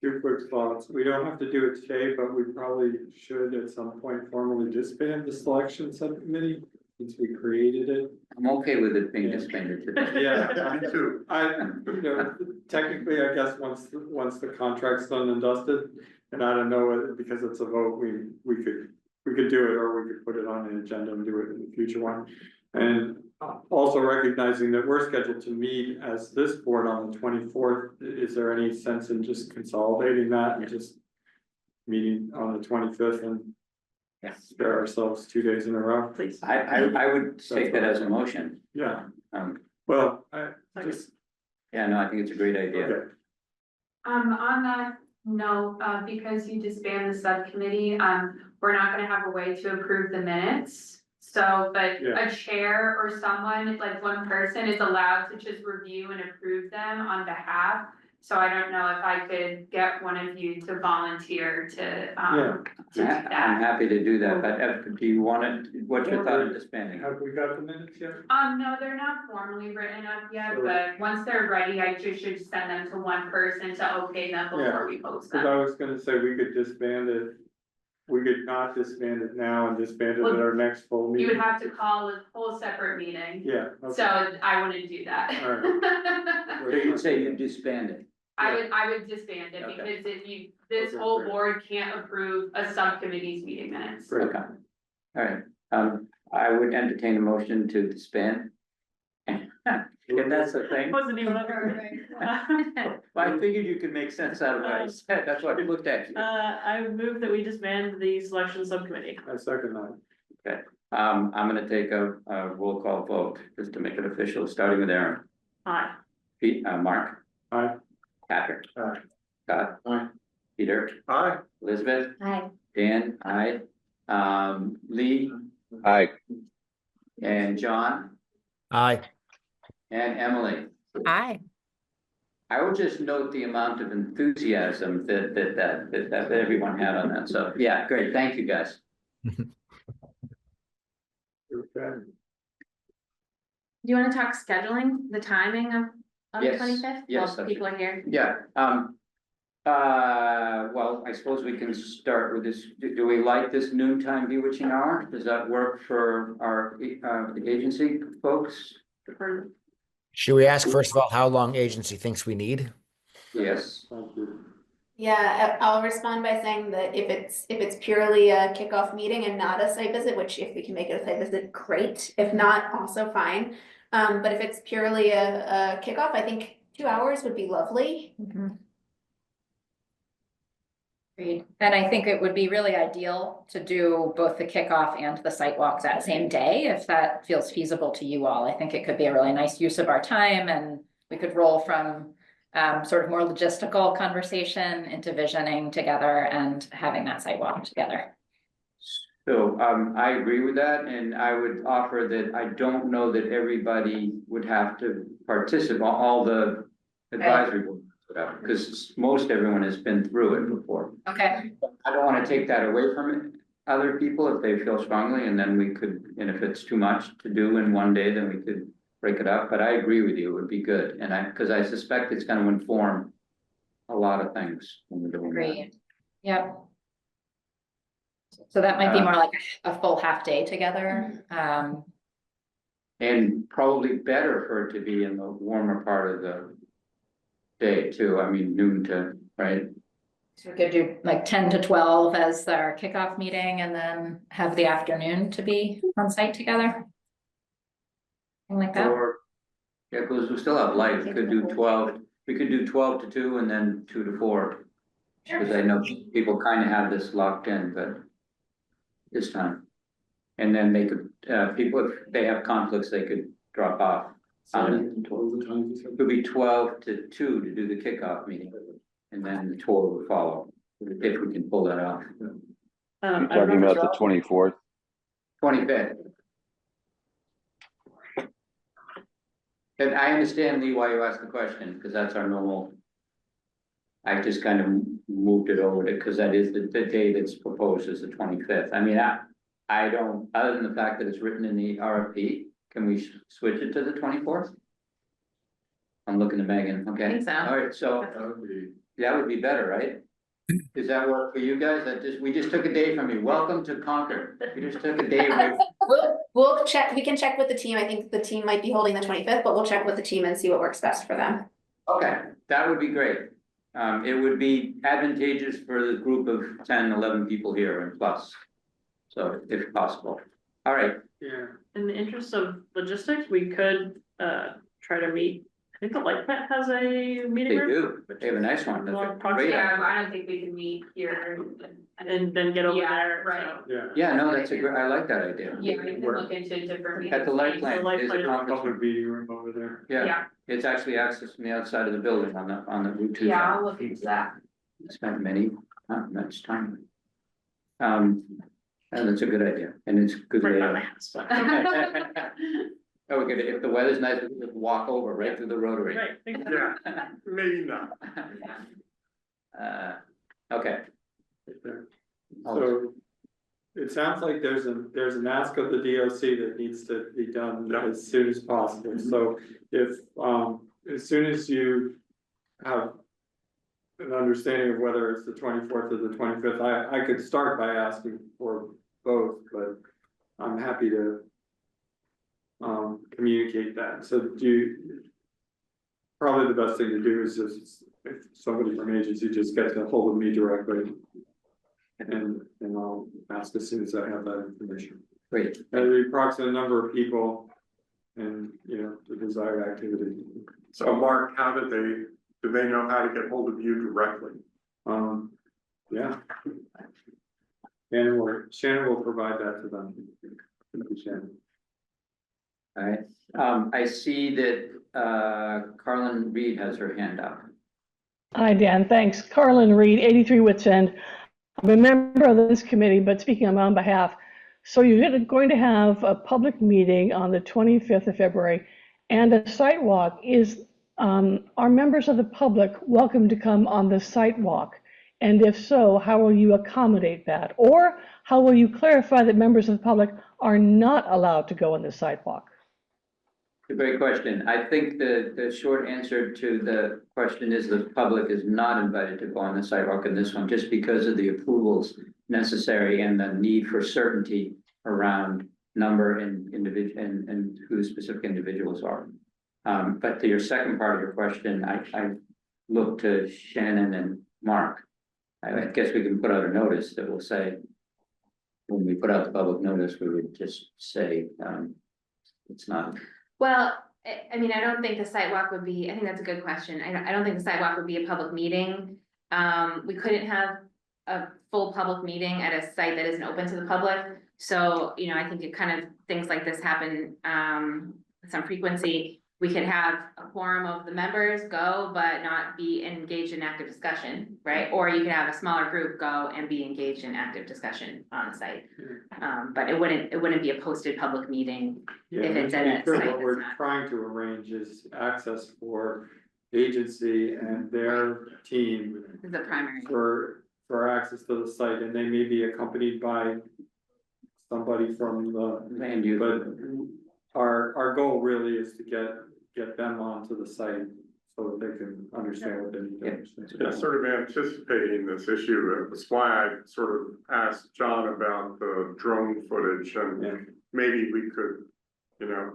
two quick thoughts. We don't have to do it today, but we probably should at some point formally disband the selection subcommittee since we created it. I'm okay with it being disbanded today. Yeah, Me too. Technically, I guess once the contract's done and dusted, and I don't know, because it's a vote, we could do it, or we could put it on an agenda and do it in the future one. And also recognizing that we're scheduled to meet as this board on the 24th, is there any sense in just consolidating that and just meeting on the 25th and spare ourselves 2 days in a row? Please. I would take that as a motion. Yeah, Well, I just, yeah, no, I think it's a great idea. okay. On that note, because you disband the subcommittee, we're not gonna have a way to approve the minutes. So, but Yeah. a chair or someone, like one person is allowed to just review and approve them on behalf. So I don't know if I could get one of you to volunteer to do I'm that. happy to do that, but do you want it, what's your thought of disbanding? Have we got the minutes yet? No, they're not formally written up yet, So- but once they're ready, I just should send them to one person to okay them before we post Cause them. I was gonna say we could disband it. We could not disband it now and disband it at our next full You meeting. would have to call a whole separate meeting, Yeah. so I wouldn't do that. So you'd say you disband it? I would disband it, Okay. because if you, this Okay, whole great. board can't approve a subcommittee's meeting minutes. Great. Okay. All right, I would entertain a motion to disband. If that's the thing. Wasn't even under. Well, I figured you could make sense out of what I said, that's why I looked at you. I would move that we disband the selection subcommittee. I second that. I'm gonna take a roll call vote, just to make it official, starting with Aaron. Aye. Pete, Mark, Aye. Patrick. Aye. Scott. Aye. Peter, Aye. Elizabeth, Hi. Dan, aye. Lee Aye. and John Aye. and Emily. Aye. I will just note the amount of enthusiasm that everyone had on that. So, yeah, great. Thank you, guys. Okay. Do you wanna talk scheduling, the timing of the Yes, 25th? yes, Well, people are here. Yeah, well, I suppose we can start with this. Do we like this noontime bewitching hour? Does that work for our, the agency folks? Should we ask first of all how long agency thinks we need? Yes. Thank you. Yeah, I'll respond by saying that if it's purely a kickoff meeting and not a site visit, which if we can make it a site visit, great. If not, also fine. But if it's purely a kickoff, I think 2 hours would be lovely. Agreed. And I think it would be really ideal to do both the kickoff and the site walks that same day, if that feels feasible to you all. I think it could be a really nice use of our time, and we could roll from sort of more logistical conversation into visioning together and having that site walk together. So, I agree with that, and I would offer that I don't know that everybody would have to participate, all the advisory board, because most everyone has been through it before. Okay. I don't want to take that away from other people if they feel strongly, and then we could, and if it's too much to do in one day, then we could break it up, but I agree with you, it would be good, and because I suspect it's gonna inform a lot of things when we're doing that. Agreed. Yep. So that might be more like a full half day together. And probably better for it to be in the warmer part of the day too, I mean noon to, right? So we could do like 10 to 12 as our kickoff meeting and then have the afternoon to be on site together. Something like that. Or, yeah, because we still have light, we could do 12, we could do 12 to 2 and then 2 to 4. Because I know people kind of have this locked in, but this time. And then they could, people, if they have conflicts, they could drop off. It could be 12 to 2 to do the kickoff meeting, and then the tour would follow, if we can pull that off. Talking about the 24th? 25th. And I understand, Lee, why you asked the question, because that's our normal. I just kind of moved it over to, because that is the day that's proposed is the 25th. I mean, I don't, other than the fact that it's written in the RFP, can we switch it to the 24th? I'm looking at Megan, okay? I think so. All right, so that would be better, right? Does that work for you guys? We just took a day from you. Welcome to Concord. We just took a day away. We'll check, we can check with the team. I think the team might be holding the 25th, but we'll check with the team and see what works best for them. Okay, that would be great. It would be advantageous for the group of 10, 11 people here and plus. So if possible. All right. Yeah, in the interest of logistics, we could try to meet, I think the Light Plant has a meeting They room. do. They have a nice one. That's a great Yeah, idea. I don't think we can meet here. And then get over Yeah, there. right. so. Yeah. Yeah, no, that's a great, I like that idea. Yeah, we can look into different. At the light meetings. plant, The light there's a plant. conference room. Public meeting room over there. Yeah, it's actually accessed from the outside of the building on the Route 2. Yeah, I'll look into that. Spent not much time. And that's a good idea, and it's good Right by my layout. house, but- Oh, we're gonna, if the weather's nice, we can just walk over right through the rotary. Right. Yeah, maybe not. Okay. So it sounds like there's an ask of the DOC that needs to be done as soon as possible. So if, as soon as you have an understanding of whether it's the 24th or the 25th, I could start by asking for both, but I'm happy to communicate that. So probably the best thing to do is just, if somebody from agency just gets a hold of me directly. And I'll ask as soon as I have that information. Great. And the approximate number of people and, the desired activity. So Mark, do they know how to get hold of you directly? Yeah. Shannon will provide that to them. Thank you, Shannon. All right, I see that Carlin Reed has her hand up. Hi, Dan. Thanks. Carlin Reed, 83 Wits End. I'm a member of this committee, but speaking on my own behalf. So you're going to have a public meeting on the 25th of February and a site walk. Are members of the public welcome to come on the site walk? And if so, how will you accommodate that? Or how will you clarify that members of the public are not allowed to go on the site walk? A great question. I think the short answer to the question is the public is not invited to go on the sidewalk in this one, just because of the approvals necessary and the need for certainty around number and individual and who the specific individuals are. But to your second part of your question, I look to Shannon and Mark. I guess we can put out a notice that will say, when we put out the public notice, we would just say, it's not. Well, I mean, I don't think the sidewalk would be, I think that's a good question. I don't think the sidewalk would be a public meeting. We couldn't have a full public meeting at a site that isn't open to the public. So, you know, I think it kind of, things like this happen, with some frequency. We could have a quorum of the members go, but not be engaged in active discussion, right? Or you could have a smaller group go and be engaged in active discussion on the site. But it wouldn't be a posted public meeting. Yeah, If it's to at be a clear, site what that's we're not- trying to arrange is access for agency and their team Is the primary. for access to the site, and they may be accompanied by somebody from the Land use. but our goal really is to get them onto the site so that they can understand what they need to understand. Yeah, sort of anticipating this issue, that's why I sort of asked John about the drone footage, and maybe we could, you know,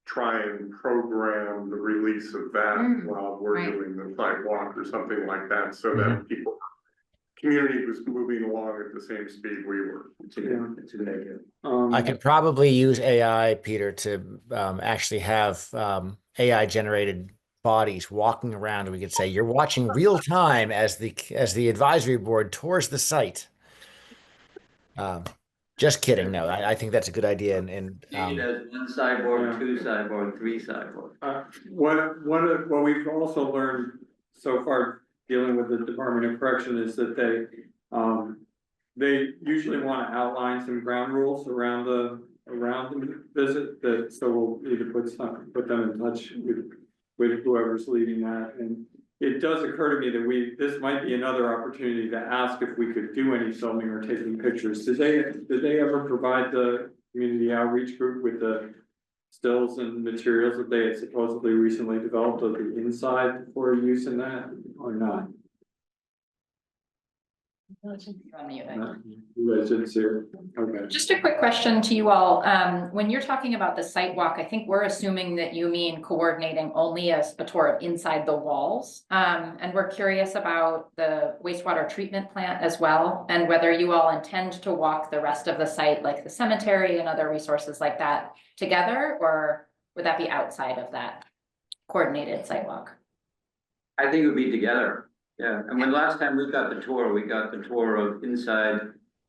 try and program the release of that while we're right. doing the sidewalk or something like that, so that people, community was moving along at the same speed we were. It's a good idea. I could probably use AI, Peter, to actually have AI generated bodies walking around. We could say you're watching real time as the advisory board tours the site. Just kidding. No, I think that's a good idea. And It has one cyborg, two cyborg, three cyborg. What we've also learned so far dealing with the Department of Correction is that they usually want to outline some ground rules around the visit, that so we'll either put them in touch with whoever's leading that. And it does occur to me that this might be another opportunity to ask if we could do any filming or taking pictures. Did they ever provide the community outreach group with the stills and materials that they had supposedly recently developed of the inside for use in that, or not? You guys didn't see it? Okay. Just a quick question to you all. When you're talking about the site walk, I think we're assuming that you mean coordinating only a tour of inside the walls. And we're curious about the wastewater treatment plant as well, and whether you all intend to walk the rest of the site, like the cemetery and other resources like that, together, or would that be outside of that coordinated site walk? I think it would be together. Yeah, and when last time we got the tour of inside,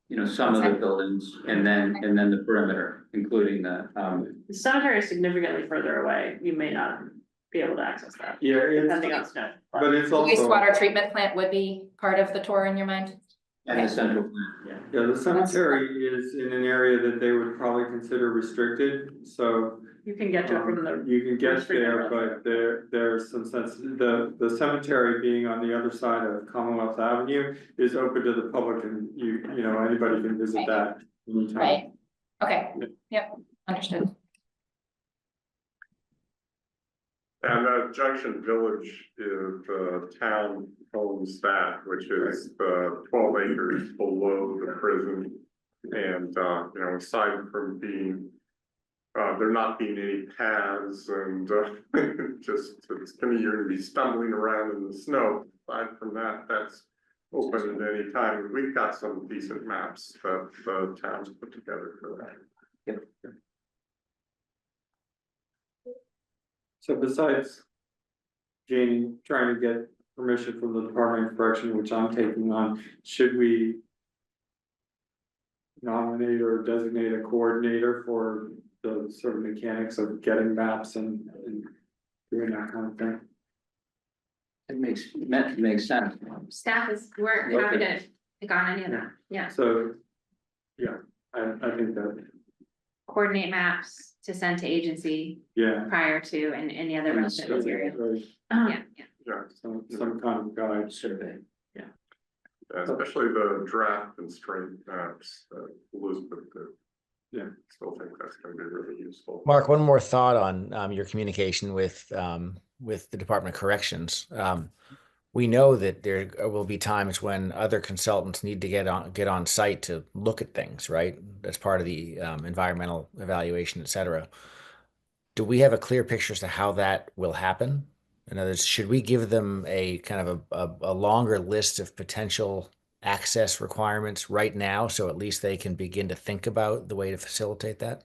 you know, some of the buildings and then the perimeter, including the The cemetery is significantly further away, you may not be able to access that. Yeah, Depending on snow. but it's The also, wastewater treatment plant would be part of the tour in your mind? and the central plant, yeah. yeah, the cemetery is in an area that they would probably consider restricted, so. You can get to it from the. You can get restricted there, road. but there's some sense, the cemetery being on the other side of Commonwealth Avenue is open to the public, and you know, anybody can visit that anytime. Right, okay, yep, understood. And Junction Village is the town owns that, which is the 12 acres below the prison. And you know, aside from being there not being any paths and just it's gonna you're gonna be stumbling around in the snow. Aside from that, that's open at any time. We've got some decent maps that the town's put together for that. Yep. So besides Janie trying to get permission from the Department of Correction, which I'm taking on, should we nominate or designate a coordinator for the sort of mechanics of getting maps and doing that kind of thing? makes sense. Staff is, we're happy to take on any of that, yeah. So, yeah, I think that, Coordinate maps to send to agency yeah. prior to and any other residents area. Right, Yeah, yeah. Yeah, some kind of guide. Survey. especially the draft and straight maps that Elizabeth did. Yeah. Still think that's gonna be really useful. Mark, one more thought on your communication with the Department of Corrections. We know that there will be times when other consultants need to get on site to look at things, right? That's part of the environmental evaluation, et cetera. Do we have a clear picture as to how that will happen? In other words, should we give them a kind of a longer list of potential access requirements right now, so at least they can begin to think about the way to facilitate that?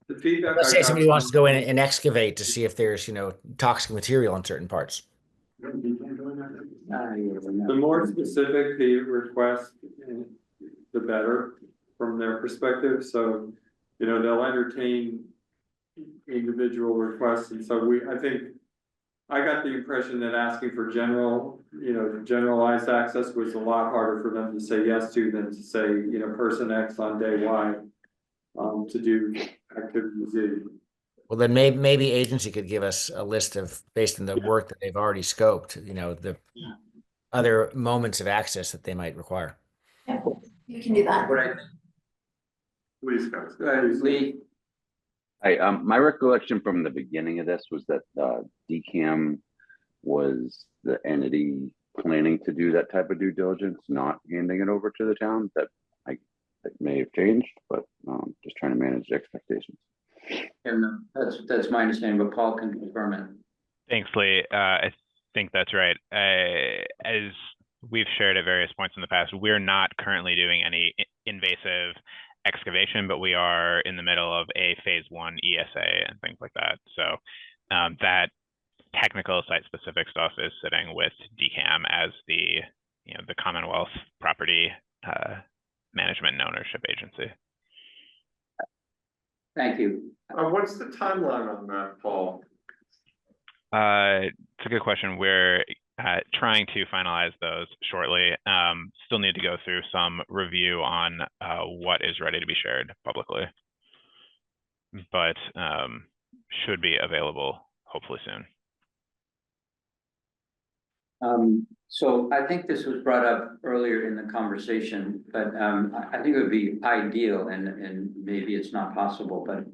The feedback. Let's I say got somebody wants to from- go in and excavate to see if there's, toxic material in certain parts. The more specific the request, the better from their perspective, so, they'll entertain individual requests, and so I think I got the impression that asking for generalized access was a lot harder for them to say yes to than to say, person X on day Y, to do activity Z. Well, then maybe agency could give us a list of, based on the work that they've already scoped, the other moments of access that they might require. Yeah, you can do that. Right. Please, guys. Lee, My recollection from the beginning of this was that DCAM was the entity planning to do that type of due diligence, not handing it over to the town. That may have changed, but just trying to manage the expectations. and that's my understanding, but Paul can confirm it. Thanks, Lee. I think that's right. As we've shared at various points in the past, we're not currently doing any invasive excavation, but we are in the middle of a phase 1 ESA and things like that. So that technical site-specific stuff is sitting with DCAM as the Commonwealth property management and ownership agency. Thank you. What's the timeline on that, Paul? It's a good question. We're trying to finalize those shortly. Still need to go through some review on what is ready to be shared publicly, but should be available hopefully soon. So I think this was brought up earlier in the conversation, but I think it would be ideal, and maybe it's not possible, but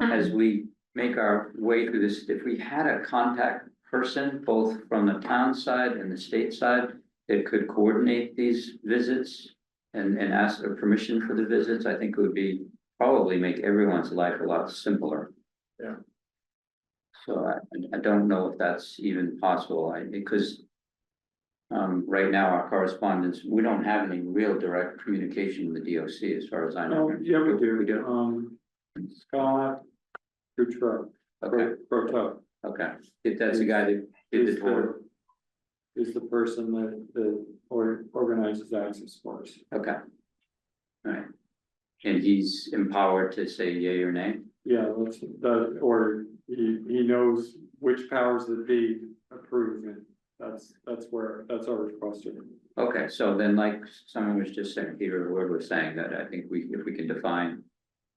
as we make our way through this, if we had a contact person, both from the town side and the state side, that could coordinate these visits and ask for permission for the visits, I think it would probably make everyone's life a lot simpler. Yeah. So I don't know if that's even possible, because right now our correspondence, we don't have any real direct communication with the DOC as far as I know. Yeah, we do. We do. Scott, Truck, Okay, Proto okay. If that's the guy that did the tour. is the person that organizes access for us. Okay. All right. And he's empowered to say yay or nay? Yeah, or he knows which powers that be approve, and that's our request. Okay, so then like someone was just saying, Peter, whoever was saying that, I think if we can define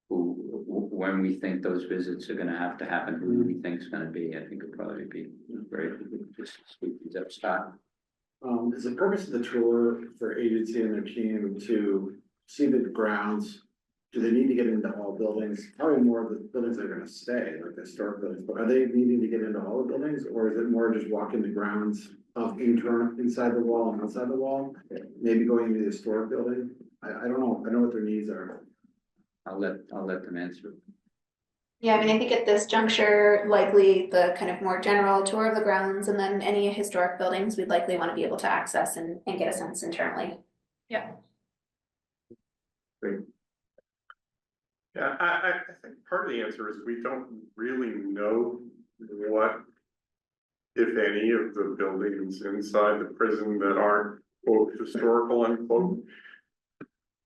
when we think those visits are gonna have to happen, who we think is gonna be, I think it'd probably be great. Just speak these up, Scott. Is the purpose of the tour for agency and their team to see the grounds? Do they need to get into all buildings? Probably more of the buildings that are gonna stay, like the historic buildings, but are they needing to get into all the buildings, or is it more just walking the grounds of inside the wall and outside the wall? Maybe going into the historic building? I don't know. I know what their needs are. I'll let them answer. Yeah, I think at this juncture, likely the kind of more general tour of the grounds, and then any historic buildings we'd likely want to be able to access and get a sense internally. Yeah. Great. Yeah, I think part of the answer is we don't really know what, if any, of the buildings inside the prison that aren't quote historical unquote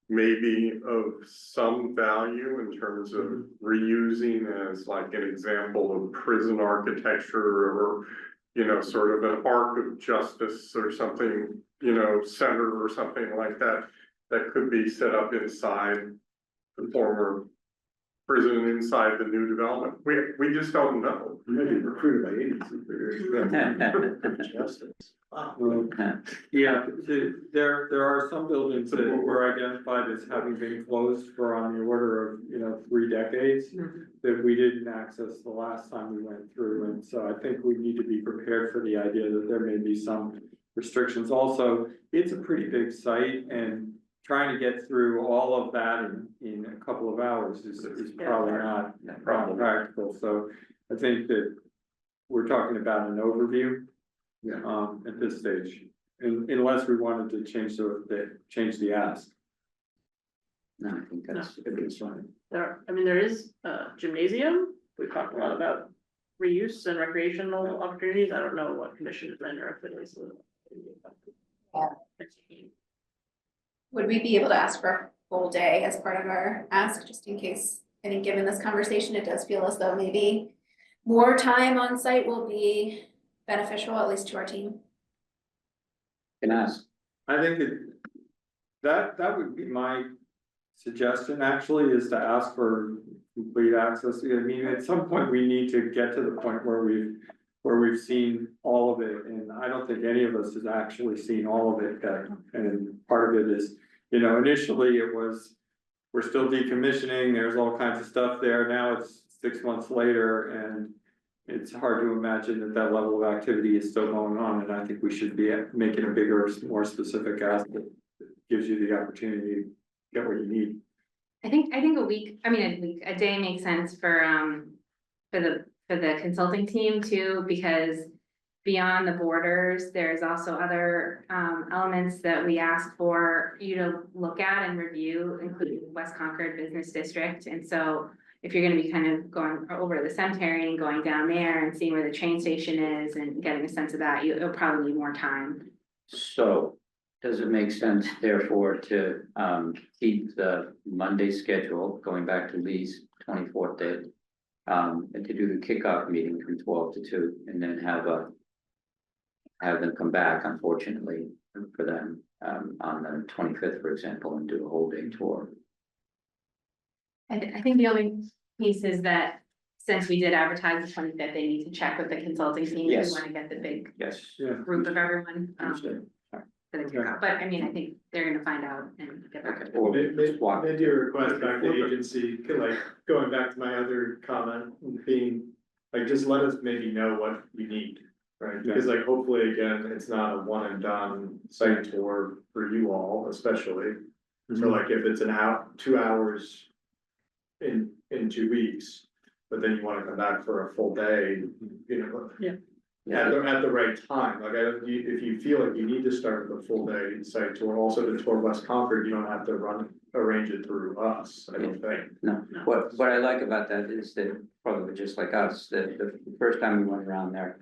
maybe of some value in terms of reusing as like an example of prison architecture or, you know, sort of an arc of justice or something, you know, center or something like that, that could be set up inside the former prison inside the new development. We just don't know. Maybe recruited by agency. Justice. Yeah, there are some buildings that were identified as having been closed for on the order of, you know, 3 decades. That we didn't access the last time we went through, and so I think we need to be prepared for the idea that there may be some restrictions. Also, it's a pretty big site, and trying to get through all of that in a couple of hours is probably not practical. So I think that we're talking about an overview. At this stage, unless we wanted to change the ask. No, I think that's a good sign. There is a gymnasium. We've talked a lot about reuse and recreational opportunities. I don't know what commission is in or if it is. Would we be able to ask for a full day as part of our ask, just in case? I think given this conversation, it does feel as though maybe more time on site will be beneficial, at least to our team. Can ask. I think that would be my suggestion, actually, is to ask for complete access. I mean, at some point, we need to get to the point where we've seen all of it, and I don't think any of us has actually seen all of it yet. And part of it is, you know, initially it was, we're still decommissioning, there's all kinds of stuff there. Now it's 6 months later, and it's hard to imagine that level of activity is still going on, and I think we should be making a bigger, more specific ask that gives you the opportunity to get what you need. I think a day makes sense for the consulting team too, because beyond the borders, there's also other elements that we ask for you to look at and review, including West Concord Business District. And so if you're gonna be kind of going over to the cemetery and going down there and seeing where the train station is and getting a sense of that, it'll probably need more time. So, does it make sense therefore to keep the Monday schedule, going back to Lee's 24th date? And to do the kickoff meeting from 12 to 2, and then have them come back, unfortunately, for them, on the 25th, for example, and do a whole day tour. I think the only piece is that since we did advertise the 25th, they need to check with the consulting team. If Yes. we want to get the big Yes. group of everyone. Understood. For the kickoff. But I mean, I think they're gonna find out and get back. Okay. Or just walk. Maybe a request back to the agency, like going back to my other comment, being like, just let us maybe know what you need. Right, because like hopefully, again, it's not a one and done site tour for you all, especially. So like if it's 2 hours in 2 weeks, but then you wanna come back for a full day, you know. At the right time, like if you feel like you need to start with a full day site tour, also to tour West Concord, you don't have to arrange it through us, I don't think. No, what I like about that is that probably just like us, that the first time we went around there,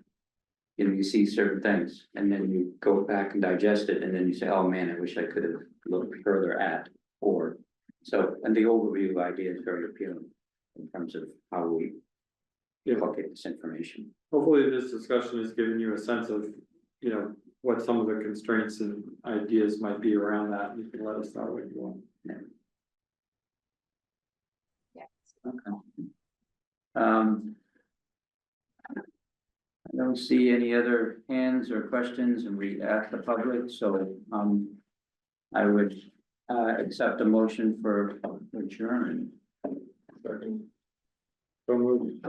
you know, you see certain things and then you go back and digest it, and then you say, oh man, I wish I could have looked further at, or so, and the overview idea is very appealing in terms of how we look at this information. Hopefully this discussion has given you a sense of, you know, what some of the constraints and ideas might be around that, and you can let us know what you want. Okay. I don't see any other hands or questions, and we ask the public, so I would accept a motion for adjournment. So moved.